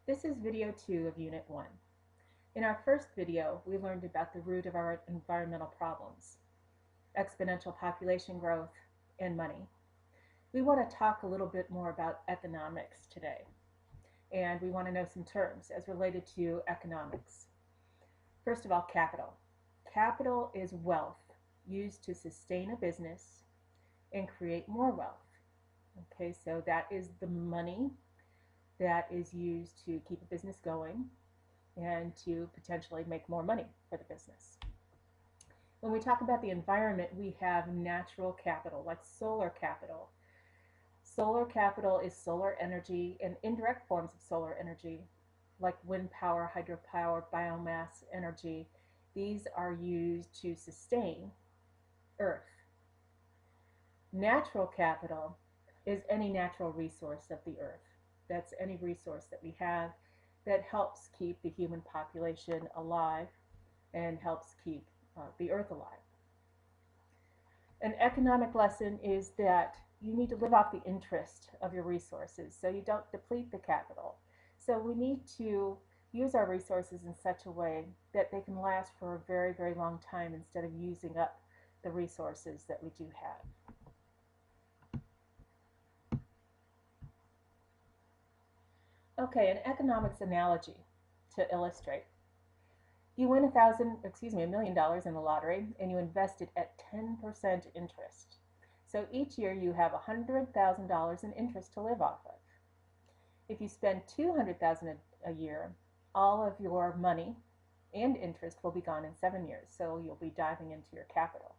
This is video 2 of Unit 1. In our first video, we learned about the root of our environmental problems, exponential population growth, and money. We want to talk a little bit more about economics today, and we want to know some terms as related to economics. First of all, capital. Capital is wealth used to sustain a business and create more wealth. Okay, so that is the money that is used to keep a business going and to potentially make more money for the business. When we talk about the environment, we have natural capital, like solar capital. Solar capital is solar energy and indirect forms of solar energy, like wind power, hydropower, biomass energy. These are used to sustain Earth. Natural capital is any natural resource of the Earth. That's any resource that we have that helps keep the human population alive and helps keep the Earth alive. An economic lesson is that you need to live off the interest of your resources so you don't deplete the capital. So we need to use our resources in such a way that they can last for a very, very long time instead of using up the resources that we do have. Okay, an economics analogy to illustrate. You win $1 million in the lottery and you invest it at 10% interest. So each year you have $100,000 in interest to live off of. If you spend $200,000 a year, all of your money and interest will be gone in 7 years, so you'll be diving into your capital.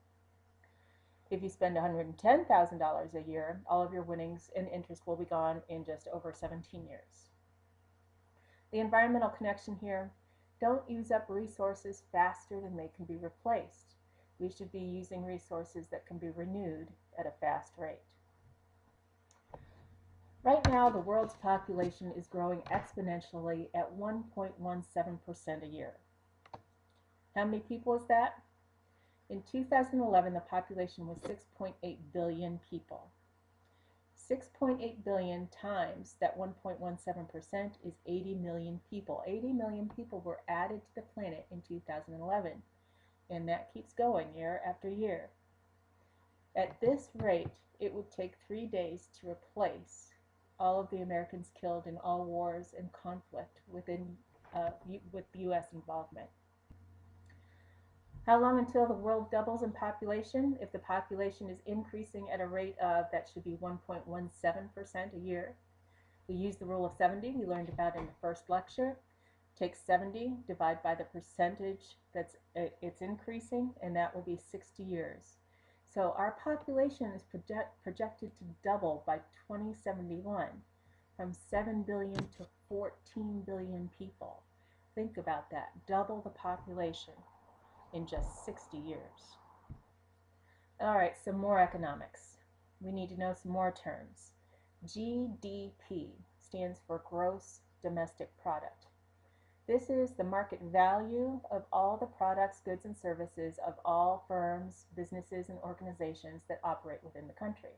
If you spend $110,000 a year, all of your winnings and interest will be gone in just over 17 years. The environmental connection here: don't use up resources faster than they can be replaced. We should be using resources that can be renewed at a fast rate. Right now, the world's population is growing exponentially at 1.17% a year. How many people is that? In 2011, the population was 6.8 billion people. 6.8 billion times that 1.17% is 80 million people. 80 million people were added to the planet in 2011, and that keeps going year after year. At this rate, it would take 3 days to replace all of the Americans killed in all wars and conflict with U.S. involvement. How long until the world doubles in population? If the population is increasing at a rate of, that should be 1.17% a year. We use the rule of 70 we learned about in the first lecture. Take 70, divide by the percentage that's it's increasing, and that will be 60 years. So our population is projected to double by 2071, from 7 billion to 14 billion people. Think about that, double the population in just 60 years. All right, some more economics. We need to know some more terms. GDP stands for Gross Domestic Product. This is the market value of all the products, goods, and services of all firms, businesses, and organizations that operate within the country.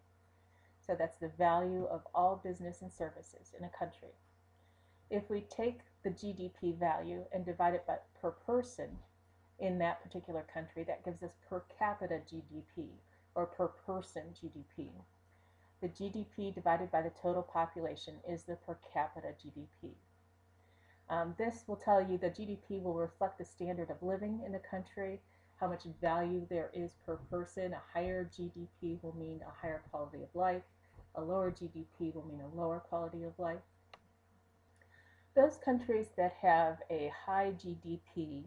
So that's the value of all business and services in a country. If we take the GDP value and divide it per person in that particular country, that gives us per capita GDP, or per person GDP. The GDP divided by the total population is the per capita GDP. This will tell you the GDP will reflect the standard of living in the country, how much value there is per person. A higher GDP will mean a higher quality of life. A lower GDP will mean a lower quality of life. Those countries that have a high GDP,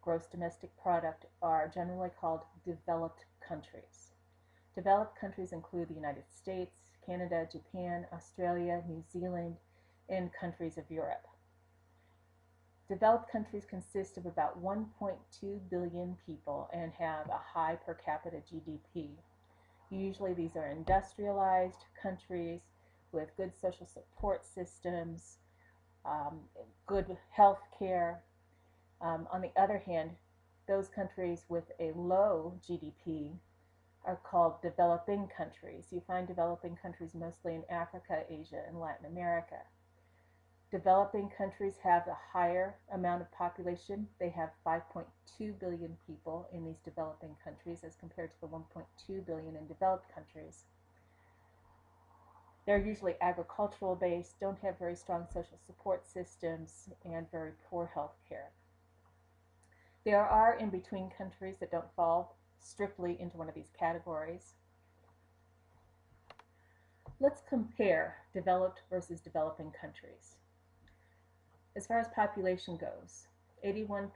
gross domestic product, are generally called developed countries. Developed countries include the United States, Canada, Japan, Australia, New Zealand, and countries of Europe. Developed countries consist of about 1.2 billion people and have a high per capita GDP. Usually these are industrialized countries with good social support systems, good health care. On the other hand, those countries with a low GDP are called developing countries. You find developing countries mostly in Africa, Asia, and Latin America. Developing countries have a higher amount of population. They have 5.2 billion people in these developing countries as compared to the 1.2 billion in developed countries. They're usually agricultural based, don't have very strong social support systems, and very poor health care. There are in between countries that don't fall strictly into one of these categories. Let's compare developed versus developing countries. As far as population goes, 81%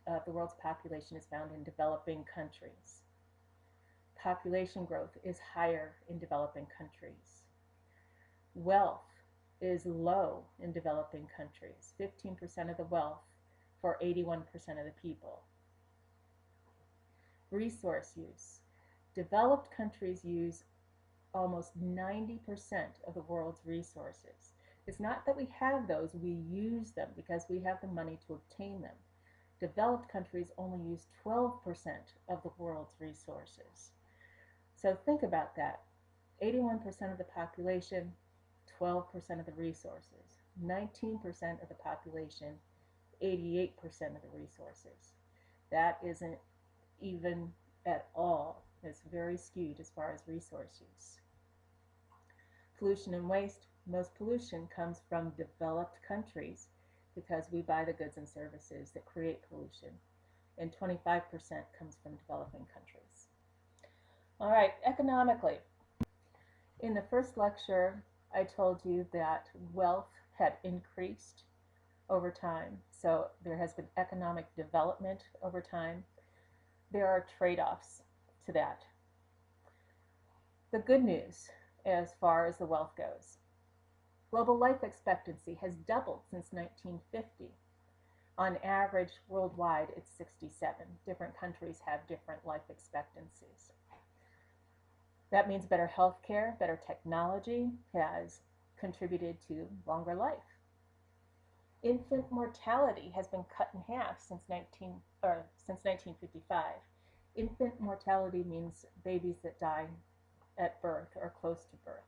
of the world's population is found in developing countries. Population growth is higher in developing countries. Wealth is low in developing countries, 15% of the wealth for 81% of the people. Resource use. Developed countries use almost 90% of the world's resources. It's not that we have those, we use them because we have the money to obtain them. Developed countries only use 12% of the world's resources. So think about that. 81% of the population, 12% of the resources. 19% of the population, 88% of the resources. That isn't even at all. It's very skewed as far as resource use. Pollution and waste. Most pollution comes from developed countries because we buy the goods and services that create pollution, and 25% comes from developing countries. All right, economically. In the first lecture, I told you that wealth had increased over time, so there has been economic development over time. There are trade-offs to that. The good news as far as the wealth goes. Global life expectancy has doubled since 1950. On average, worldwide, it's 67. Different countries have different life expectancies. That means better health care, better technology has contributed to longer life. Infant mortality has been cut in half since 1955. Infant mortality means babies that die at birth or close to birth.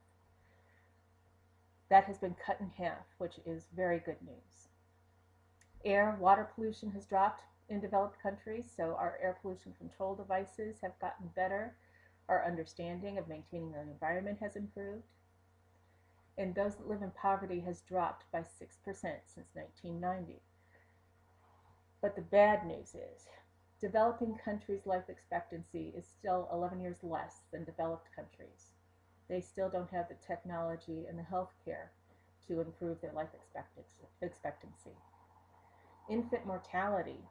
That has been cut in half, which is very good news. Air, water pollution has dropped in developed countries, so our air pollution control devices have gotten better. Our understanding of maintaining the environment has improved. And those that live in poverty has dropped by 6% since 1990. But the bad news is, developing countries' life expectancy is still 11 years less than developed countries. They still don't have the technology and the health care to improve their life expectancy. Infant mortality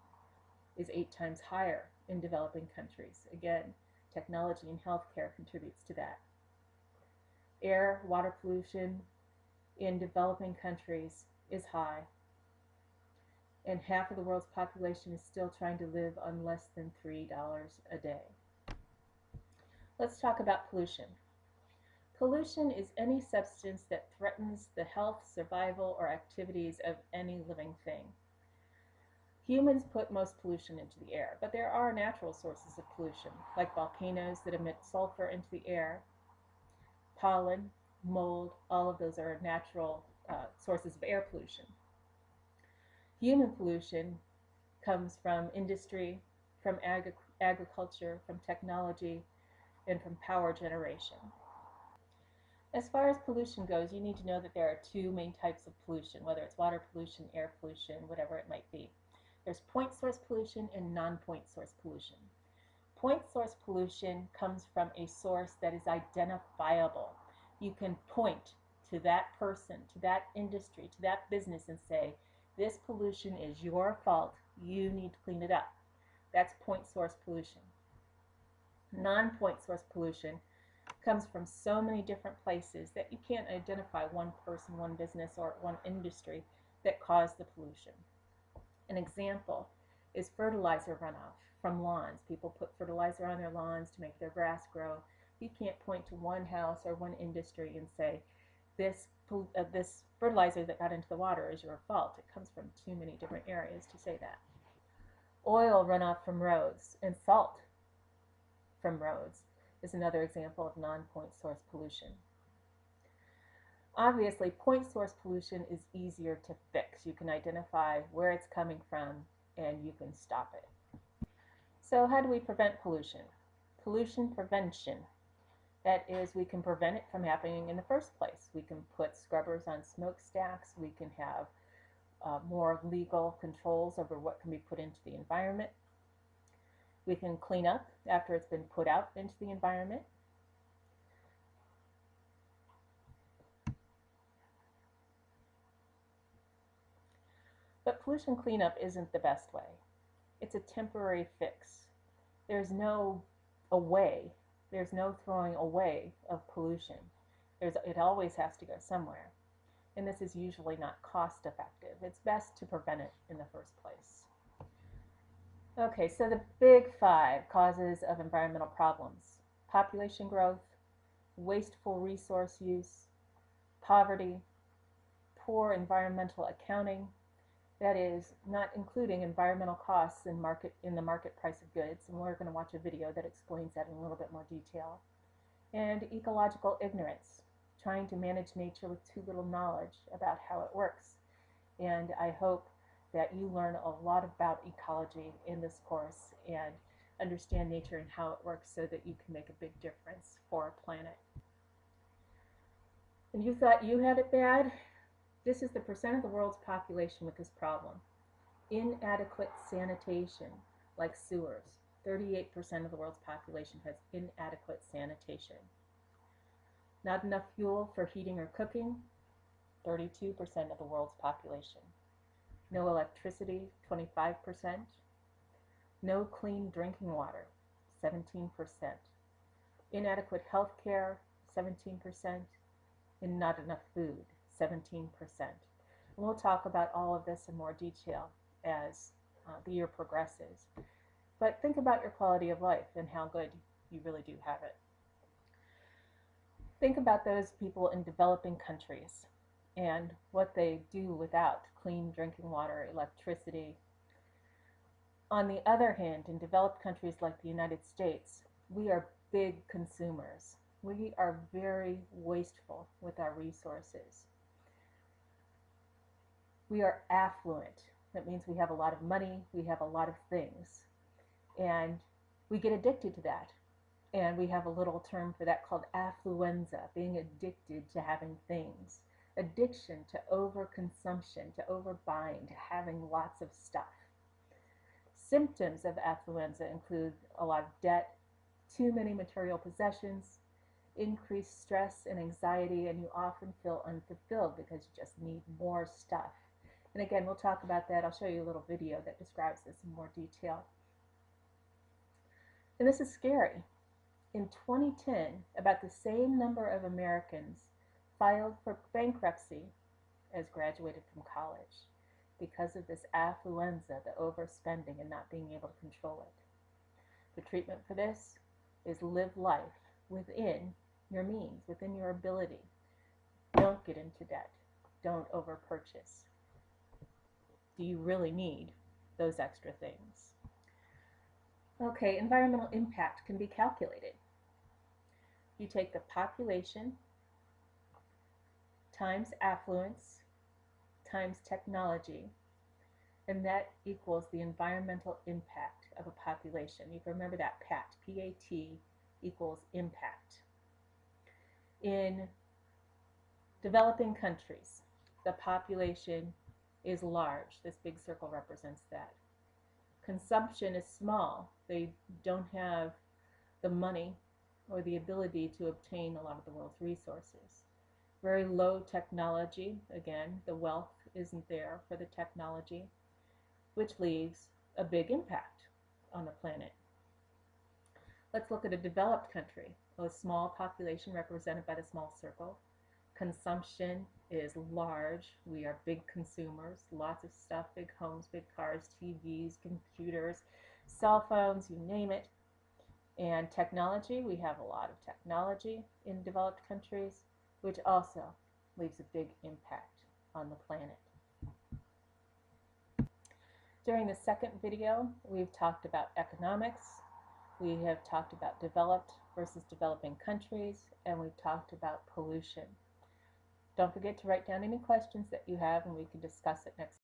is 8 times higher in developing countries. Again, technology and health care contributes to that. Air, water pollution in developing countries is high, and half of the world's population is still trying to live on less than $3 a day. Let's talk about pollution. Pollution is any substance that threatens the health, survival, or activities of any living thing. Humans put most pollution into the air, but there are natural sources of pollution, like volcanoes that emit sulfur into the air, pollen, mold, all of those are natural sources of air pollution. Human pollution comes from industry, from agriculture, from technology, and from power generation. As far as pollution goes, you need to know that there are 2 main types of pollution, whether it's water pollution, air pollution, whatever it might be. There's point source pollution and non-point source pollution. Point source pollution comes from a source that is identifiable. You can point to that person, to that industry, to that business and say, this pollution is your fault, you need to clean it up. That's point source pollution. Non-point source pollution comes from so many different places that you can't identify one person, one business, or one industry that caused the pollution. An example is fertilizer runoff from lawns. People put fertilizer on their lawns to make their grass grow. You can't point to one house or one industry and say, this fertilizer that got into the water is your fault. It comes from too many different areas to say that. Oil runoff from roads and salt from roads is another example of non-point source pollution. Obviously, point source pollution is easier to fix. You can identify where it's coming from and you can stop it. So how do we prevent pollution? Pollution prevention. That is, we can prevent it from happening in the first place. We can put scrubbers on smokestacks. We can have more legal controls over what can be put into the environment. We can clean up after it's been put out into the environment. But pollution cleanup isn't the best way. It's a temporary fix. There's no away, there's no throwing away of pollution. It always has to go somewhere. And this is usually not cost effective. It's best to prevent it in the first place. Okay, so the big five causes of environmental problems: population growth, wasteful resource use, poverty, poor environmental accounting, that is, not including environmental costs in the market price of goods, and we're going to watch a video that explains that in a little bit more detail, and ecological ignorance, trying to manage nature with too little knowledge about how it works. And I hope that you learn a lot about ecology in this course and understand nature and how it works so that you can make a big difference for our planet. And you thought you had it bad? This is the percent of the world's population with this problem. Inadequate sanitation, like sewers. 38% of the world's population has inadequate sanitation. Not enough fuel for heating or cooking. 32% of the world's population. No electricity, 25%. No clean drinking water, 17%. Inadequate health care, 17%. And not enough food, 17%. And we'll talk about all of this in more detail as the year progresses. But think about your quality of life and how good you really do have it. Think about those people in developing countries and what they do without clean drinking water, electricity. On the other hand, in developed countries like the United States, we are big consumers. We are very wasteful with our resources. We are affluent. That means we have a lot of money, we have a lot of things. And we get addicted to that. And we have a little term for that called affluenza, being addicted to having things. Addiction to overconsumption, to overbuying, to having lots of stuff. Symptoms of affluenza include a lot of debt, too many material possessions, increased stress and anxiety, and you often feel unfulfilled because you just need more stuff. And again, we'll talk about that. I'll show you a little video that describes this in more detail. And this is scary. In 2010, about the same number of Americans filed for bankruptcy as graduated from college because of this affluenza, the overspending and not being able to control it. The treatment for this is live life within your means, within your ability. Don't get into debt. Don't overpurchase. Do you really need those extra things? Okay, environmental impact can be calculated. You take the population times affluence times technology, and that equals the environmental impact of a population. You can remember that PAT, P-A-T equals impact. In developing countries, the population is large. This big circle represents that. Consumption is small. They don't have the money or the ability to obtain a lot of the world's resources. Very low technology. Again, the wealth isn't there for the technology, which leaves a big impact on the planet. Let's look at a developed country, a small population represented by the small circle. Consumption is large. We are big consumers, lots of stuff, big homes, big cars, TVs, computers, cell phones, you name it. And technology, we have a lot of technology in developed countries, which also leaves a big impact on the planet. During the second video, we've talked about economics, we have talked about developed versus developing countries, and we've talked about pollution. Don't forget to write down any questions that you have, and we can discuss it next